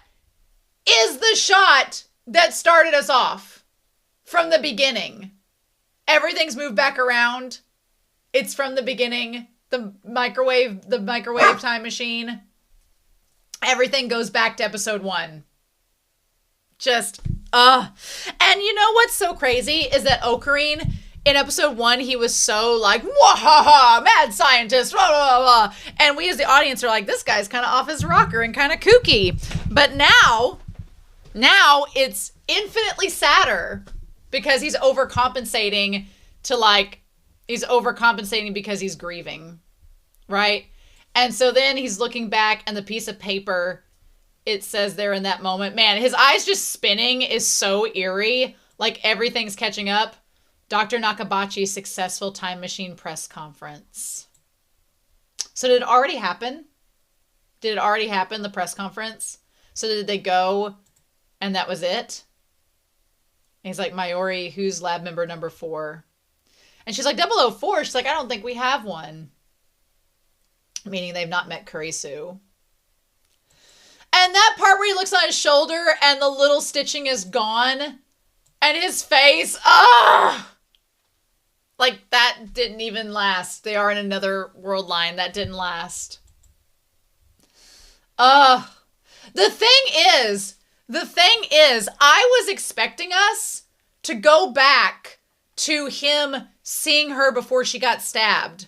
is the shot that started us off from the beginning. Everything's moved back around. It's from the beginning. The microwave time machine. Everything goes back to episode 1. And you know what's so crazy is that Okarin, in episode 1, he was so like, wahaha, mad scientist, blah, blah, blah. And we as the audience are like, this guy's kind of off his rocker and kind of kooky. But now it's infinitely sadder because he's overcompensating because he's grieving, right? And so then he's looking back, and the piece of paper, it says there in that moment, man, his eyes just spinning is so eerie. Like everything's catching up. Dr. Nakabachi's successful time machine press conference. So did it already happen? The press conference? So did they go and that was it? And he's like, Mayuri, who's lab member number 4? And she's like, 004. She's like, I don't think we have one. Meaning they've not met Kurisu. And that part where he looks on his shoulder and the little stitching is gone. And his face, like that didn't even last. They are in another world line. That didn't last. The thing is, I was expecting us to go back to him seeing her before she got stabbed.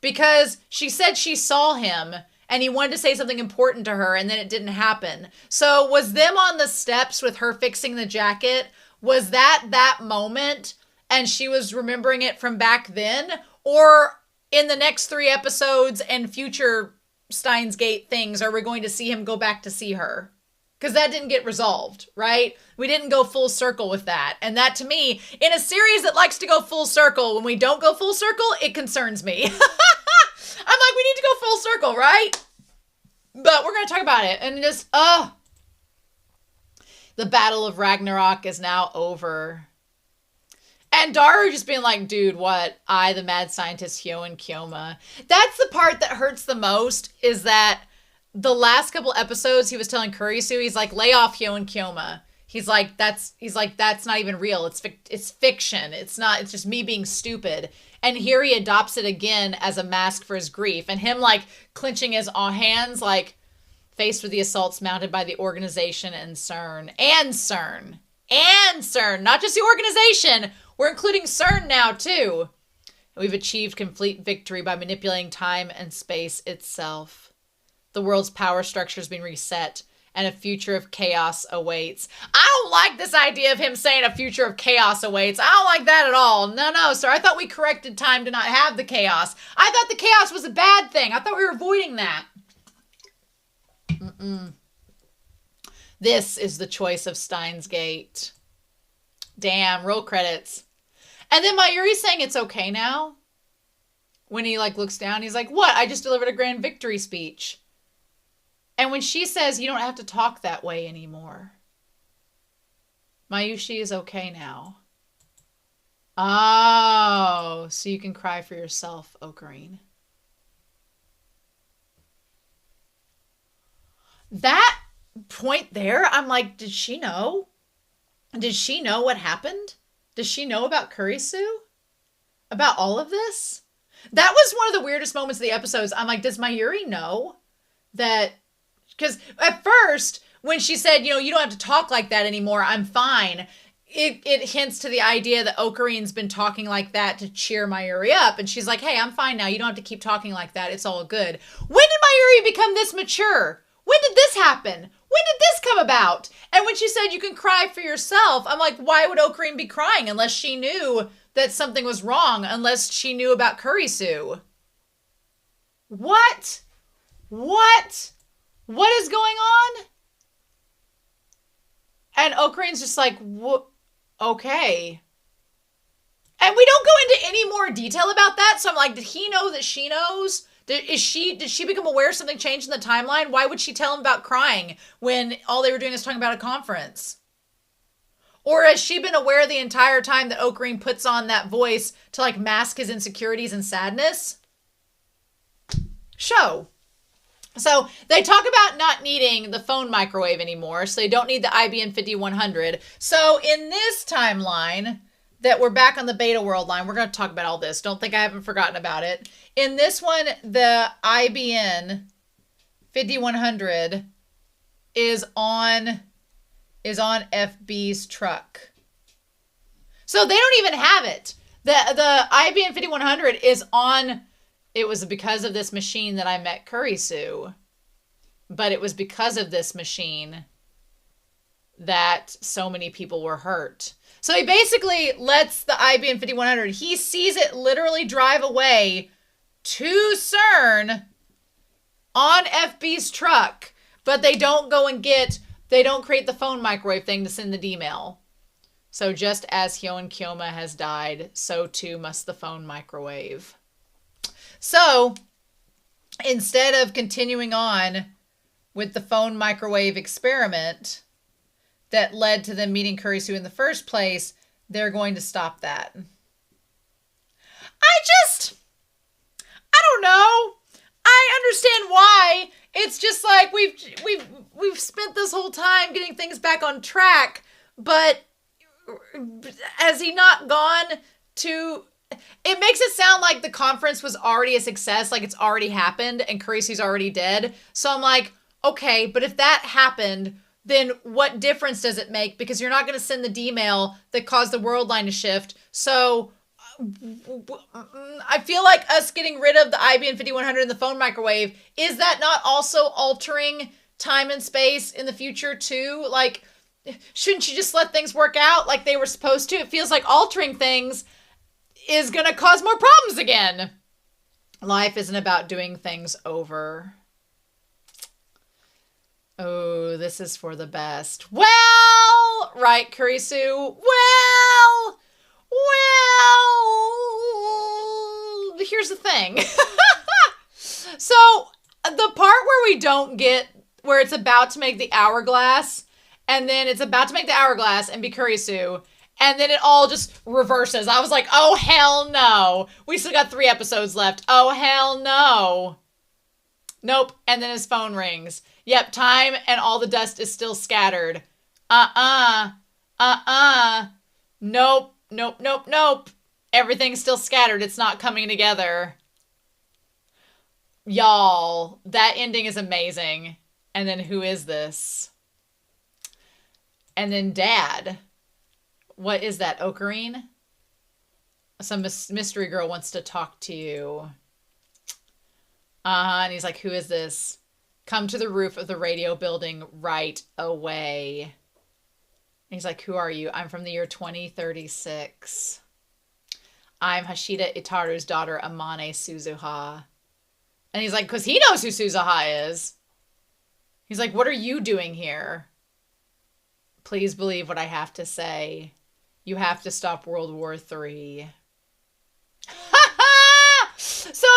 because she said she saw him and he wanted to say something important to her and then it didn't happen. So was them on the steps with her fixing the jacket, was that moment and she was remembering it from back then? Or in the next 3 episodes and future Steins Gate things, are we going to see him go back to see her? Because that didn't get resolved, right? We didn't go full circle with that. And that, to me, in a series that likes to go full circle, when we don't go full circle, it concerns me. I'm like, we need to go full circle, right? But we're going to talk about it. And just, the Battle of Ragnarok is now over. And Daru just being like, dude, what? I, the mad scientist, Hyo and Kyoma. That's the part that hurts the most, is that the last couple episodes, he was telling Kurisu, he's like, lay off Hyo and Kyoma. He's like, that's not even real. It's fiction. It's just me being stupid. And here he adopts it again as a mask for his grief. And him like clenching his hands, like faced with the assaults mounted by the organization and CERN. And CERN. Not just the organization. We're including CERN now too. And we've achieved complete victory by manipulating time and space itself. The world's power structure has been reset, and a future of chaos awaits. I don't like this idea of him saying a future of chaos awaits. I don't like that at all. No, sir. I thought we corrected time to not have the chaos. I thought the chaos was a bad thing. I thought we were avoiding that. This is the choice of Steins Gate. Damn, roll credits. And then Mayuri's saying it's okay now. When he like looks down, he's like, what? I just delivered a grand victory speech. And when she says, you don't have to talk that way anymore. Mayushi is okay now. Oh, so you can cry for yourself, Okarin. That point there, I'm like, did she know? Did she know what happened? Does she know about Kurisu? About all of this? That was one of the weirdest moments of the episodes. I'm like, does Mayuri know that? Because at first, when she said, you don't have to talk like that anymore, I'm fine, it hints to the idea that Okarin's been talking like that to cheer Mayuri up. And she's like, hey, I'm fine now. You don't have to keep talking like that. It's all good. When did Mayuri become this mature? When did this happen? When did this come about? And when she said you can cry for yourself, I'm like, why would Okarin be crying unless she knew that something was wrong, unless she knew about Kurisu? What? What is going on? And Okarin's just like, okay. And we don't go into any more detail about that. So I'm like, did he know that she knows? Did she become aware something changed in the timeline? Why would she tell him about crying when all they were doing is talking about a conference? Or has she been aware the entire time that Okarin puts on that voice to like mask his insecurities and sadness? So they talk about not needing the phone microwave anymore, so they don't need the IBM 5100. So in this timeline, that we're back on the beta world line, we're going to talk about all this. Don't think I haven't forgotten about it. In this one, the IBM 5100 is on FB's truck. So they don't even have it. The IBM 5100 is on. It was because of this machine that I met Kurisu. But it was because of this machine that so many people were hurt. So he basically lets the IBM 5100, he sees it literally drive away to CERN on FB's truck. But they don't they don't create the phone microwave thing to send the email. So just as Hyo and Kyoma has died, so too must the phone microwave. So, instead of continuing on with the phone microwave experiment that led to them meeting Kurisu in the first place, they're going to stop that. I don't know. I understand why. It's just like we've spent this whole time getting things back on track, but has he not gone to... It makes it sound like the conference was already a success, like it's already happened and Kurisu's already dead. So I'm like, okay, but if that happened, then what difference does it make? Because you're not going to send the D-mail that caused the world line to shift. So I feel like us getting rid of the IBM 5100 and the phone microwave, is that not also altering time and space in the future too? Like, shouldn't you just let things work out like they were supposed to? It feels like altering things is going to cause more problems again. Life isn't about doing things over. Oh, this is for the best. Well, right, Kurisu? Well, here's the thing. So, the part where we don't get, where it's about to make the hourglass, and then it's about to make the hourglass and be Kurisu, and then it all just reverses. I was like, oh, hell no. We still got 3 episodes left. Oh, hell no. Nope. And then his phone rings. Yep, time and all the dust is still scattered. Nope. Everything's still scattered. It's not coming together. Y'all, that ending is amazing. And then who is this? And then Dad. What is that, Okarin? Some mystery girl wants to talk to you. And he's like, who is this? Come to the roof of the radio building right away. And he's like, who are you? I'm from the year 2036. I'm Hashida Itaru's daughter, Amane Suzuha. And he's like, because he knows who Suzuha is. He's like, what are you doing here? Please believe what I have to say. You have to stop World War III. So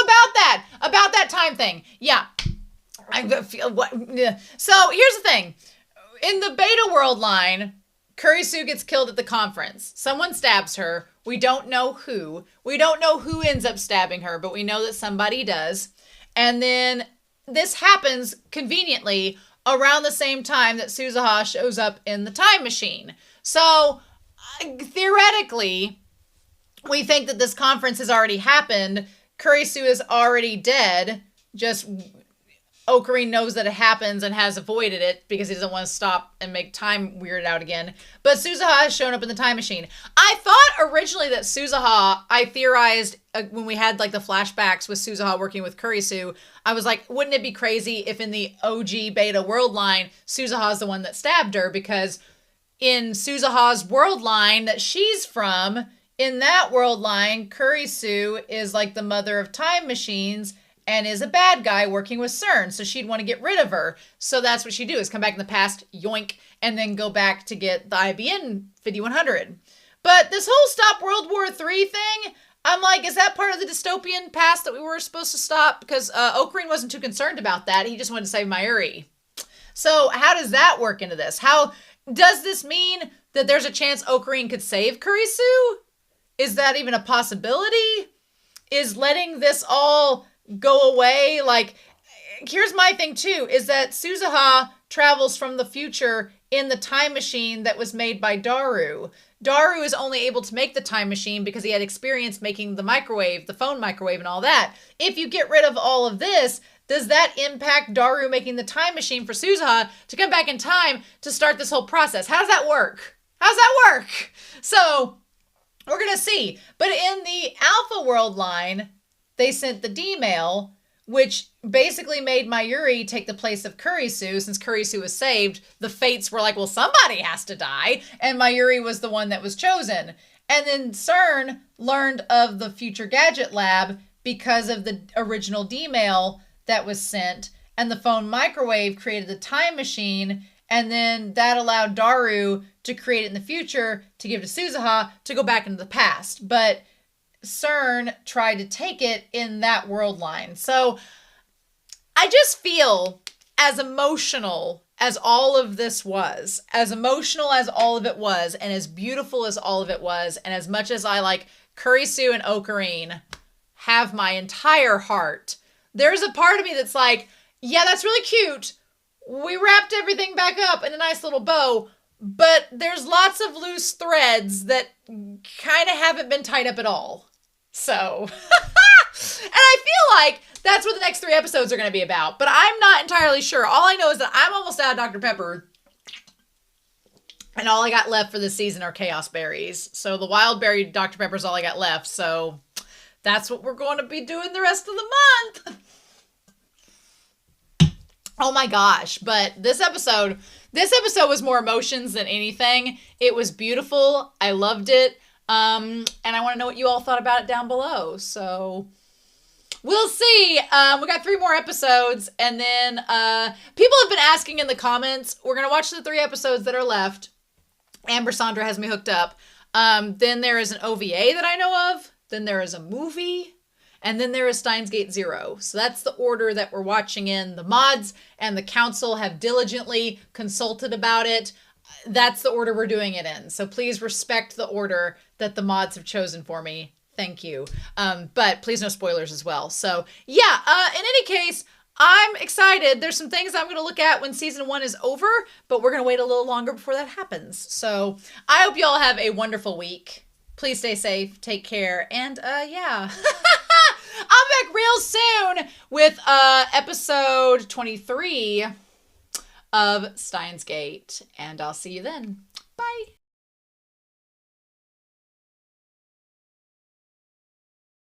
about that time thing. Yeah. I feel what. So here's the thing. In the beta world line, Kurisu gets killed at the conference. Someone stabs her. We don't know who. We don't know who ends up stabbing her, but we know that somebody does. And then this happens conveniently around the same time that Suzuha shows up in the time machine. So theoretically, we think that this conference has already happened. Kurisu is already dead. Just Okarin knows that it happens and has avoided it because he doesn't want to stop and make time weird out again. But Suzuha has shown up in the time machine. I thought originally that Suzuha, I theorized when we had like the flashbacks with Suzuha working with Kurisu, I was like, wouldn't it be crazy if in the OG beta world line, Suzuha is the one that stabbed her? Because in Suzuha's world line that she's from, in that world line, Kurisu is like the mother of time machines and is a bad guy working with CERN. So she'd want to get rid of her. So that's what she'd do, is come back in the past, yoink, and then go back to get the IBM 5100. But this whole stop World War III thing, I'm like, is that part of the dystopian past that we were supposed to stop? Because Okarin wasn't too concerned about that. He just wanted to save Mayuri. So how does that work into this? How does this mean that there's a chance Okarin could save Kurisu? Is that even a possibility? Is letting this all go away? Like, here's my thing too, is that Suzuha travels from the future in the time machine that was made by Daru. Daru is only able to make the time machine because he had experience making the microwave, the phone microwave and all that. If you get rid of all of this, does that impact Daru making the time machine for Suzuha to come back in time to start this whole process? How does that work? How does that work? So we're going to see. But in the Alpha World line, they sent the D-mail, which basically made Mayuri take the place of Kurisu. Since Kurisu was saved, the fates were like, well, somebody has to die. And Mayuri was the one that was chosen. And then CERN learned of the Future Gadget Lab because of the original D-mail that was sent. And the phone microwave created the time machine. And then that allowed Daru to create it in the future to give to Suzuha to go back into the past. But CERN tried to take it in that world line. So I just feel, as emotional as all of this was, as emotional as all of it was, and as beautiful as all of it was, and as much as I like Kurisu and Okarin have my entire heart, there's a part of me that's like, yeah, that's really cute. We wrapped everything back up in a nice little bow, but there's lots of loose threads that kind of haven't been tied up at all. So, and I feel like that's what the next 3 episodes are going to be about, but I'm not entirely sure. All I know is that I'm almost out of Dr. Pepper. And all I got left for this season are chaos berries. So the wild berry Dr. Pepper's all I got left. So that's what we're going to be doing the rest of the month. Oh my gosh. But this episode was more emotions than anything. It was beautiful. I loved it. And I want to know what you all thought about it down below. So we'll see. We got 3 more episodes. And then people have been asking in the comments. We're going to watch the 3 episodes that are left. Amber Sandra has me hooked up. Then there is an OVA that I know of. Then there is a movie. And then there is Steins Gate 0. So that's the order that we're watching in. The mods and the council have diligently consulted about it. That's the order we're doing it in. So please respect the order that the mods have chosen for me. Thank you. But please no spoilers as well. So yeah, in any case, I'm excited. There's some things I'm going to look at when season 1 is over, but we're going to wait a little longer before that happens. So I hope you all have a wonderful week. Please stay safe, take care, and yeah. I'm back real soon with episode 23 of Steins Gate, and I'll see you then.